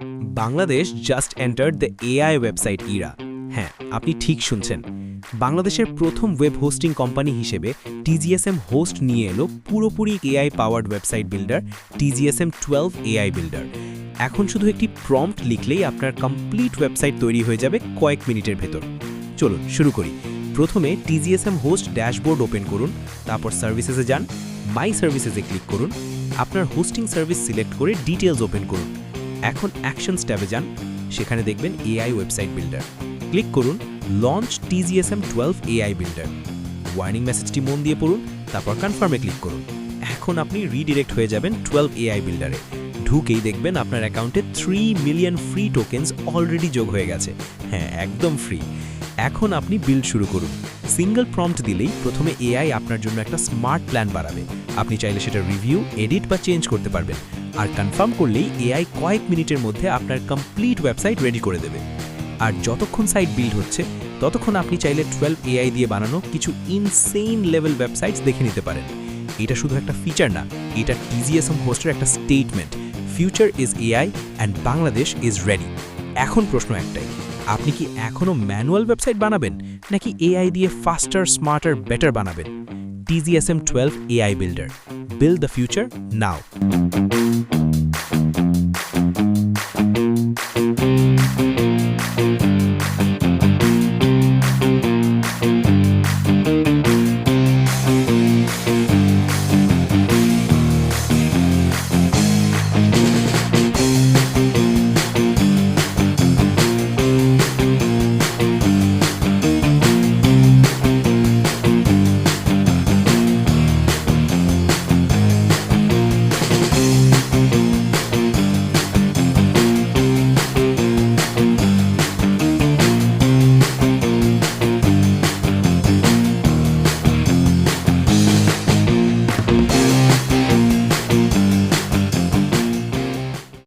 Bangladesh just entered the AI website Ira. হ্যাঁ, আপনি ঠিক শুনছেন। বাংলাদেশের প্রথম ওয়েব হোস্টিং কোম্পানি হিসেবে TZSM হোস্ট নিয়ে এলো পুরোপুরি AI powered website builder TZSM12 AI builder. এখন শুধু একটি প্রম্পট লিখলেই আপনার কমপ্লিট ওয়েবসাইট তৈরি হয়ে যাবে কয়েক মিনিটের ভেতর। চলুন শুরু করি। প্রথমে TZSM হোস্ট ড্যাশবোর্ড ওপেন করুন, তারপর সার্ভিসেসে যান, মাই সার্ভিসেসে ক্লিক করুন, আপনার হোস্টিং সার্ভিস সিলেক্ট করে ডিটেলস ওপেন করুন। এখন অ্যাকশনস ট্যাবে যান, সেখানে দেখবেন এআই ওয়েবসাইট বিল্ডার। ক্লিক করুন launch TZSM12 AI builder. Warning মেসেজটি মন দিয়ে পড়ুন, তারপর কনফার্মে ক্লিক করুন। এখন আপনি রিডিরেক্ট হয়ে যাবেন 12 এআই বিল্ডারে। ঢুকেই দেখবেন আপনার অ্যাকাউন্টে 3 মিলিয়ন ফ্রি টোকেন্স অলরেডি যোগ হয়ে গেছে। হ্যাঁ, একদম ফ্রি। এখন আপনি বিল্ড শুরু করুন। সিঙ্গল প্রম্পট দিলেই প্রথমে এআই আপনার জন্য একটা স্মার্ট প্ল্যান বানাবে। আপনি চাইলে সেটা রিভিউ, এডিট বা চেঞ্জ করতে পারবেন। আর কনফার্ম করলেই এআই কয়েক মিনিটের মধ্যে আপনার কমপ্লিট ওয়েবসাইট রেডি করে দেবে। আর যতক্ষণ সাইট বিল্ড হচ্ছে ততক্ষণ আপনি চাইলে 12 এআই দিয়ে বানানো কিছু ইনসেইন লেভেল ওয়েবসাইটস দেখে নিতে পারেন। এটা শুধু একটা ফিচার না, এটা TZSM হোস্টের একটা statement. Future is AI and Bangladesh is ready. এখন প্রশ্ন একটাই, আপনি কি এখনও ম্যানুয়াল ওয়েবসাইট বানাবেন নাকি এআই দিয়ে ফাস্টার, স্মার্টার, বেটার বানাবেন? TZSM12 AI builder. Build the future now.